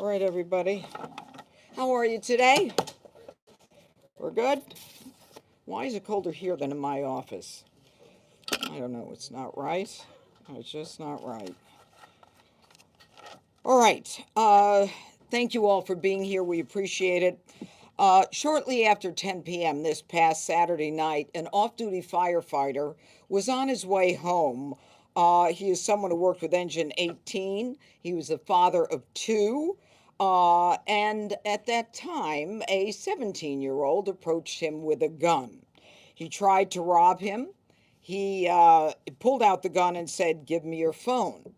All right, everybody. How are you today? We're good? Why is it colder here than in my office? I don't know. It's not right. It's just not right. All right. Thank you all for being here. We appreciate it. Shortly after 10 p.m. this past Saturday night, an off duty firefighter was on his way home. He is someone who worked with Engine 18. He was the father of two. And at that time, a 17-year-old approached him with a gun. He tried to rob him. He pulled out the gun and said, "Give me your phone."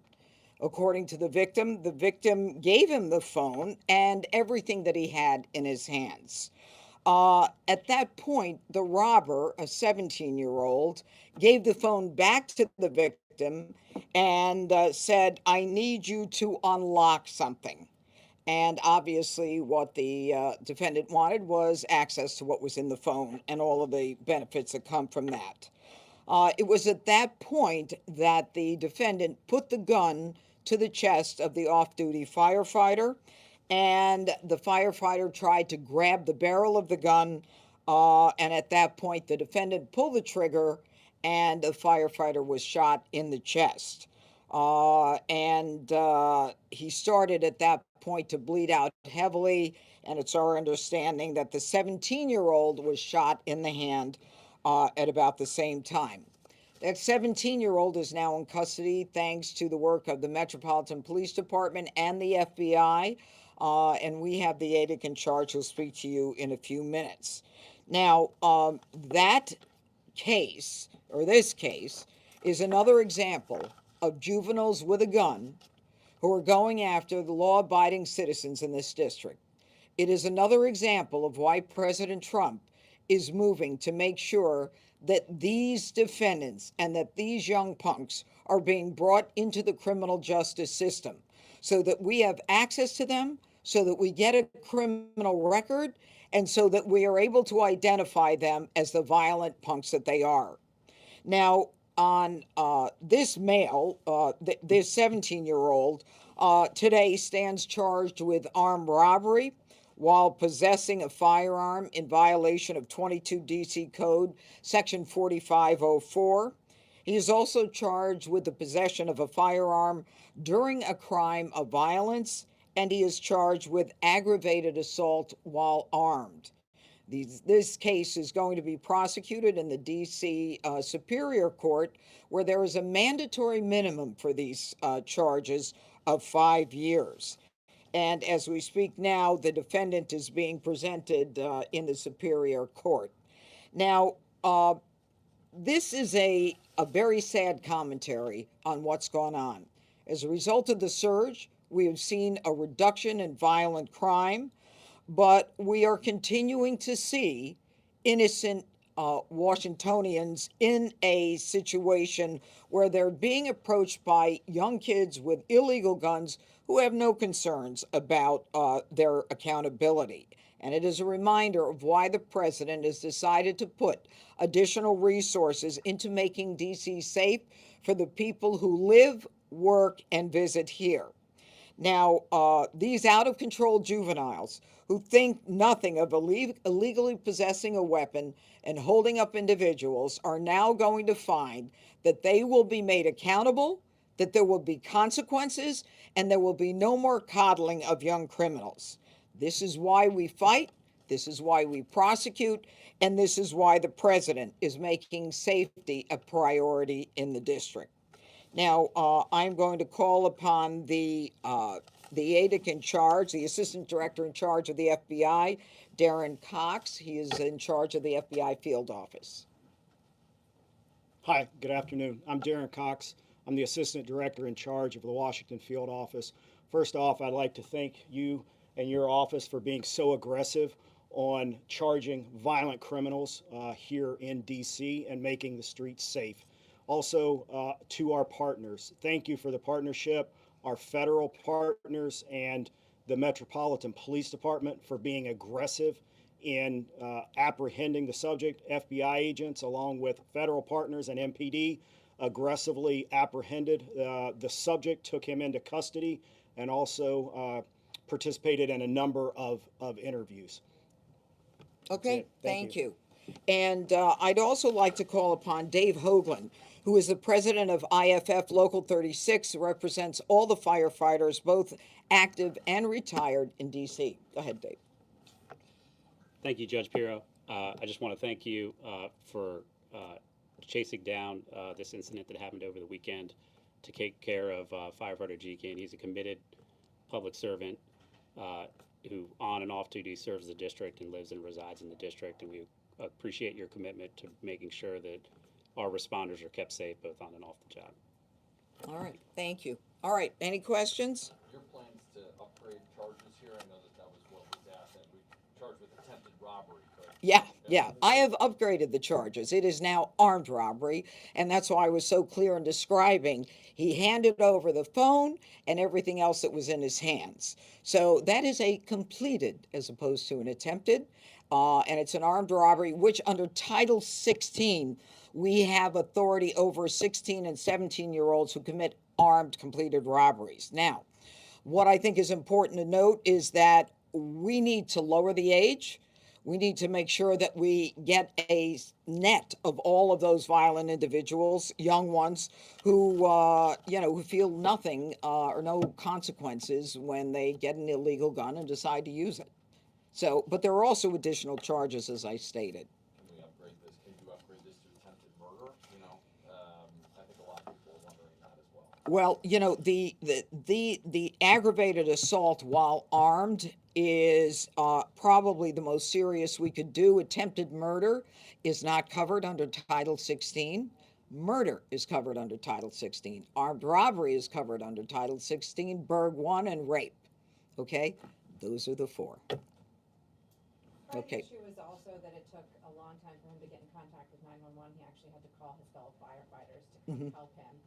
According to the victim gave him the phone and everything that he had in his hands. At that point, the robber, a 17-year-old, gave the phone back to the victim and said, "I need you to unlock something." And obviously, what the defendant wanted was access to what was in the phone and all of the benefits that come from that. It was at that point that the defendant put the gun to the chest of the off duty firefighter, and the firefighter tried to grab the barrel of the gun. And at that point, the defendant pulled the trigger, and the firefighter was shot in the chest. And he started at that point to bleed out heavily. And it's our understanding that the 17-year-old was shot in the hand at about the same time. That 17-year-old is now in custody thanks to the work of the Metropolitan Police Department and the FBI. And we have the ADIC in charge who'll speak to you in a few minutes. Now, that case, or this case, is another example of juveniles with a gun who are going after the law-abiding citizens in this district. It is another example of why President Trump is moving to make sure that these defendants and that these young punks are being brought into the criminal justice system so that we have access to them, so that we get a criminal record, and so that we are able to identify them as the violent punks that they are. Now, on this male, this 17-year-old, today stands charged with armed robbery while possessing a firearm in violation of 22 DC Code, Section 4504. He is also charged with the possession of a firearm during a crime of violence, and he is charged with aggravated assault while armed. This case is going to be prosecuted in the DC Superior Court, where there is a mandatory minimum for these charges of 5 years. And as we speak now, the defendant is being presented in the Superior Court. Now, this is a very sad commentary on what's gone on. As a result of the surge, we have seen a reduction in violent crime, but we are continuing to see innocent Washingtonians in a situation where they're being approached by young kids with illegal guns who have no concerns about their accountability. And it is a reminder of why the president has decided to put additional resources into making DC safe for the people who live, work, and visit here. Now, these out of control juveniles who think nothing of illegally possessing a weapon and holding up individuals are now going to find that they will be made accountable, that there will be consequences, and there will be no more coddling of young criminals. This is why we fight, this is why we prosecute, and this is why the president is making safety a priority in the district. Now, I'm going to call upon the ADIC in charge, the Assistant Director in charge of the FBI, Darren Cox. He is in charge of the FBI field office. Hi, good afternoon. I'm Darren Cox. I'm the Assistant Director in charge of the Washington field office. First off, I'd like to thank you and your office for being so aggressive on charging violent criminals here in DC and making the streets safe. Also, to our partners, thank you for the partnership, our federal partners and the Metropolitan Police Department for being aggressive in apprehending the subject. FBI agents, along with federal partners and MPD, aggressively apprehended the subject, took him into custody, and also participated in a number of interviews. That's Okay, it. Thank you. thank you. And I'd also like to call upon Dave Hoagland, who is the president of IFF Local 36, who represents all the firefighters, both active and retired in DC. Go ahead, Dave. Thank you, Judge Pirro. I just want to thank you for uh, chasing down this incident that happened over the weekend to take care of firefighter GK. And he's a committed public servant uh, who, on and off duty, serves the district and lives and resides in the district. And we appreciate your commitment to making sure that our responders are kept safe both on and off the job. All right, thank you. All right, any questions? Your plans to upgrade charges here? I know that was what was asked, and we charged with attempted robbery, but. Yeah, I have upgraded the charges. It is now armed robbery, and that's why I was so clear in describing. He handed over the phone and everything else that was in his hands. So that is a completed as opposed to an attempted, and it's an armed robbery, which under Title 16, we have authority over 16 and 17-year-olds who commit armed completed robberies. Now, what I think is important to note is that we need to lower the age. We need to make sure that we get a net of all of those violent individuals, young ones who, who feel nothing or no consequences when they get an illegal gun and decide to use it. So, but there are also additional charges, as I stated. Can we upgrade this? Can you upgrade this to attempted murder? I think a lot of people are wondering that as well. Well, the aggravated assault while armed is probably the most serious we could do. Attempted murder is not covered under Title 16. Murder is covered under Title 16. Armed robbery is covered under Title 16. Burg 1 and rape. Okay, those are the four. My Okay. issue is also that it took a long time for him to get in contact with 911. He actually had to call his fellow firefighters to come help him.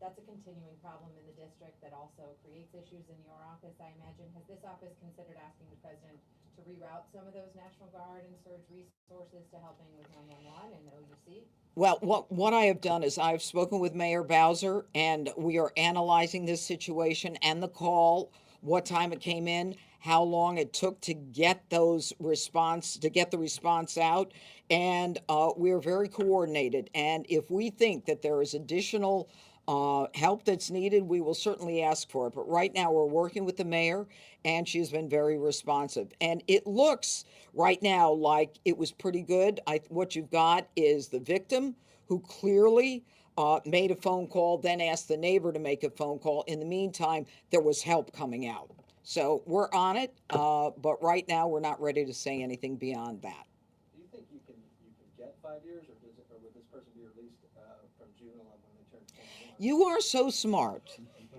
That's a continuing problem in the district that also creates issues in your office, I imagine. Has this office considered asking the president to reroute some of those National Guard and surge resources to helping with 911 and OUC? Well, what I have done is I've spoken with Mayor Bowser, and we are analyzing this situation and the call, what time it came in, how long it took to get the response out, and we're very coordinated. And if we think that there is additional help that's needed, we will certainly ask for it. But right now, we're working with the mayor, and she's been very responsive. And it looks right now like it was pretty good. What you've got is the victim who clearly made a phone call, then asked the neighbor to make a phone call. In the meantime, there was help coming out. So we're on it, but right now we're not ready to say anything beyond that. Do you think you can get 5 years, or would this person be released from juvenile when they turn 21? You are so smart.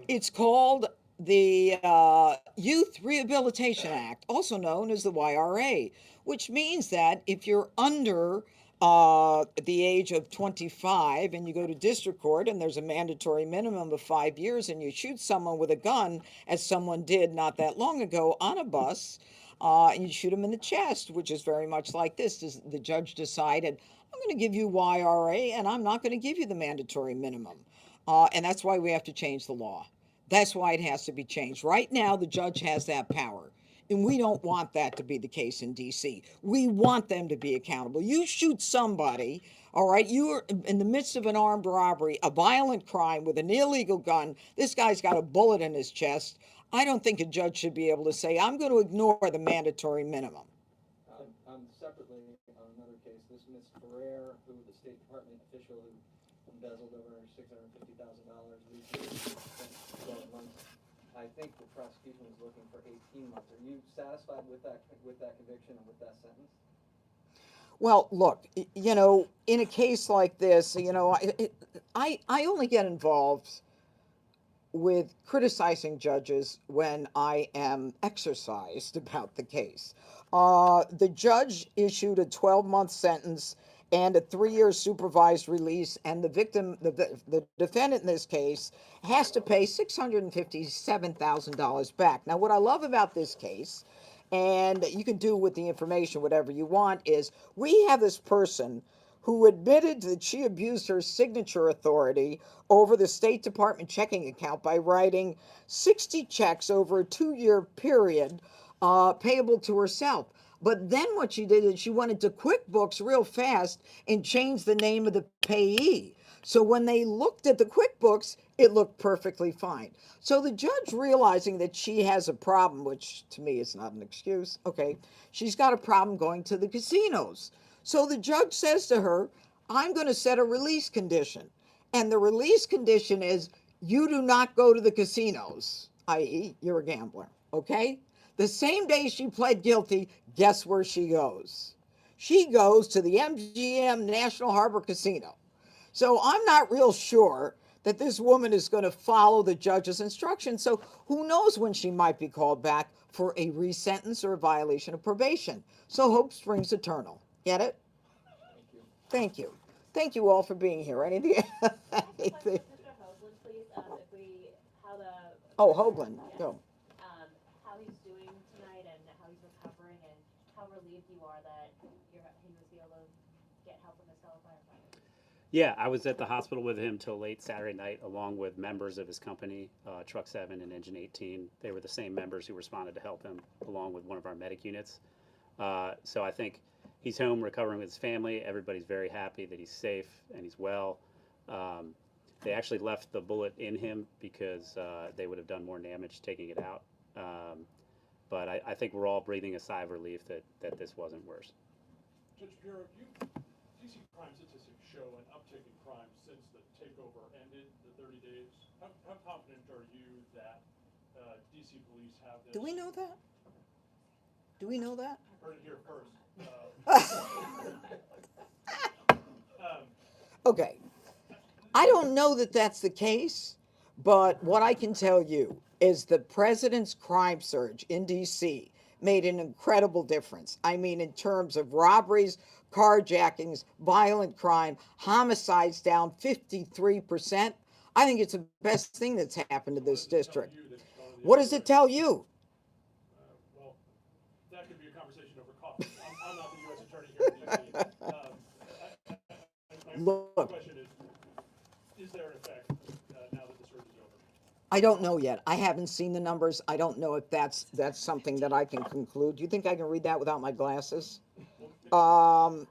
It's called the Youth Rehabilitation Act, also known as the YRA, which means that if you're under the age of 25 and you go to district court and there's a mandatory minimum of 5 years and you shoot someone with a gun, as someone did not that long ago on a bus, and you shoot him in the chest, which is very much like this. The judge decided, I'm going to give you YRA and I'm not going to give you the mandatory minimum. And that's why we have to change the law. That's why it has to be changed. Right now, the judge has that power. And we don't want that to be the case in DC. We want them to be accountable. You shoot somebody, all right, you are in the midst of an armed robbery, a violent crime with an illegal gun. This guy's got a bullet in his chest. I don't think a judge should be able to say, I'm going to ignore the mandatory minimum. Separately, on another case, this Miss Ferrer, who the State Department official who embezzled over $650,000, recently spent 12 months. I think the prosecution is looking for 18 months. Are you satisfied with that conviction and with that sentence? Well, look, in a case like this, I only get involved with criticizing judges when I am exercised about the case. The judge issued a 12-month sentence and a 3-year supervised release, and the victim, the defendant in this case, has to pay $657,000 back. Now, what I love about this case, and you can do with the information whatever you want, is we have this person who admitted that she abused her signature authority over the State Department checking account by writing 60 checks over a 2 year period, payable to herself. But then what she did is she went into QuickBooks real fast and changed the name of the payee. So when they looked at the QuickBooks, it looked perfectly fine. So the judge, realizing that she has a problem, which to me is not an excuse, okay, she's got a problem going to the casinos. So the judge says to her, I'm going to set a release condition. And the release condition is you do not go to the casinos, i.e., you're a gambler, okay? The same day she pled guilty, guess where she goes? She goes to the MGM National Harbor Casino. So I'm not real sure that this woman is going to follow the judge's instructions. So who knows when she might be called back for a resentence or a violation of probation. So hope springs eternal. Get it? Thank you. Thank you. Thank you all for being here. Anything? I have a question with Mr. Hoagland, please, if we, how the. Oh, Hoagland, Yes. go. How he's doing tonight and how he's recovering and how relieved you are that he was able to get help from his fellow firefighters. Yeah, I was at the hospital with him till late Saturday night, along with members of his company, Truck 7 and Engine 18. They were the same members who responded to help him, along with one of our medic units. So I think he's home recovering with his family. Everybody's very happy that he's safe and he's well. They actually left the bullet in him because they would have done more damage taking it out. But I think we're all breathing a sigh of relief that this wasn't worse. Judge Bureau, DC crime statistics show an uptick in crime since the takeover ended, the 30 days. How confident are you that DC police have this? Do we know that? Do we know that? Heard it here first. Okay. I don't know that that's the case, but what I can tell you is the president's crime surge in DC made an incredible difference. I mean, in terms of robberies, carjackings, violent crime, homicides down 53%. I think it's the best thing that's happened to this district. What does it tell you? Well, that could be a conversation over coffee. I'm not the U.S. attorney here in DC. My Look, question is there an effect now that the surge is over? I don't know yet. I haven't seen the numbers. I don't know if that's something that I can conclude. Do you think I can read that without my glasses? While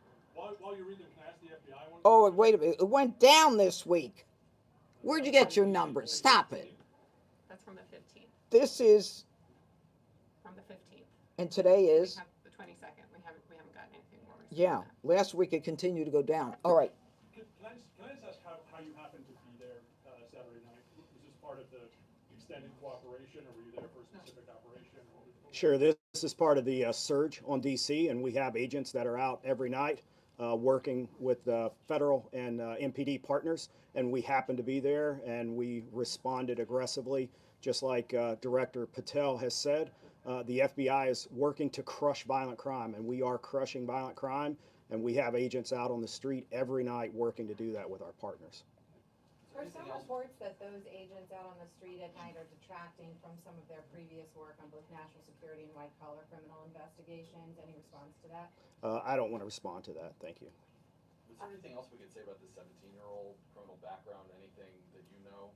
you read them, can I ask the FBI one? Oh, wait a minute. It went down this week. Where'd you get your numbers? Stop it. That's from the 15th, This is, from the 15th. and today We is, have the 22nd, we haven't gotten anything more recent yeah, than that. last week it continued to go down. All right. Can I just ask how you happened to be there Saturday night? Was this part of the extended cooperation, or were you there for a specific operation? Sure, this is part of the surge on DC, and we have agents that are out every night working with federal and MPD partners, and we happened to be there, and we responded aggressively, just like Director Patel has said. The FBI is working to crush violent crime, and we are crushing violent crime, and we have agents out on the street every night working to do that with our partners. Are some reports that those agents out on the street at night are detracting from some of their previous work on both national security and white collar criminal investigations? Any response to that? I don't want to respond to that. Thank you. Was there anything else we could say about the 17-year-old criminal background? Anything that you know?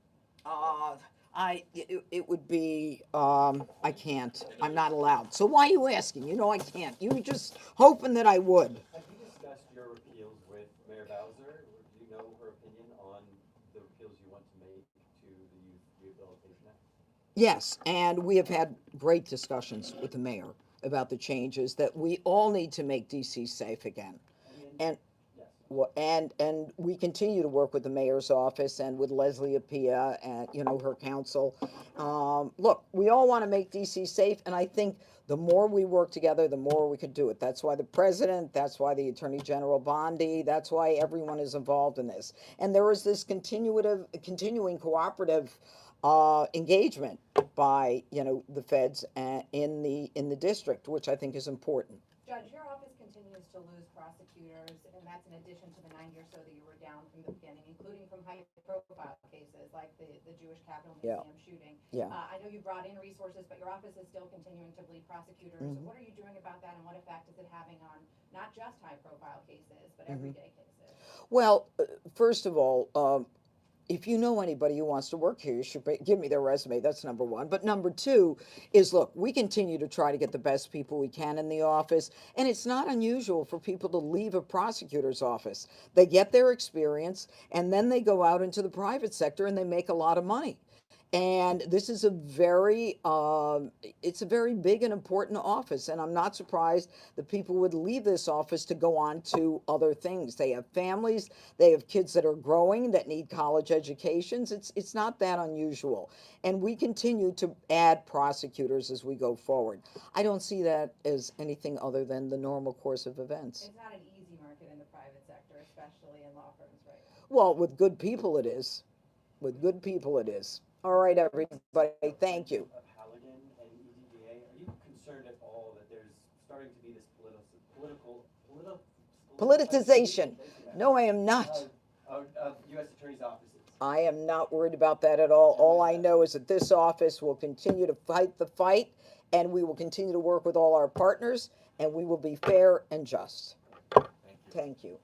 It would be, I can't. I'm not allowed. So why are you asking? You know I can't. You were just hoping that I would. Have you discussed your appeals with Mayor Bowser? Do you know her opinion on the appeals you want to make to the Youth Rehabilitation Act? Yes, and we have had great discussions with the mayor about the changes that we all need to make DC safe again. And and we continue to work with the mayor's office and with Leslie Apia and her council. Look, we all want to make DC safe, and I think the more we work together, the more we could do it. That's why the president, that's why the Attorney General Bondi, that's why everyone is involved in this. And there is this continuing cooperative engagement by the feds in the district, which I think is important. Judge, your office continues to lose prosecutors, and that's in addition to the 90 or so that you were down from the beginning, including from high-profile cases like the Jewish Capitol Museum shooting. Yeah. I know you brought in resources, but your office is still continuing to bleed prosecutors. What are you doing about that, and what effect is it having on not just high-profile cases, but everyday cases? Well, first of all, if you know anybody who wants to work here, you should give me their resume. That's number one. But number two is, look, we continue to try to get the best people we can in the office. And it's not unusual for people to leave a prosecutor's office. They get their experience and then they go out into the private sector and they make a lot of money. And this is it's a very big and important office. And I'm not surprised that people would leave this office to go on to other things. They have families, they have kids that are growing that need college educations. It's not that unusual. And we continue to add prosecutors as we go forward. I don't see that as anything other than the normal course of events. It's not an easy market in the private sector, especially in law firms, right? Well, with good people it is. With good people it is. All right, everybody, thank you. Of Halligan and EDDA, are you concerned at all that there's starting to be this Politicization. No, I am not. of U.S. attorneys' offices? I am not worried about that at all. All I know is that this office will continue to fight the fight, and we will continue to work with all our partners, and we will be fair and just. Thank you. Thank you.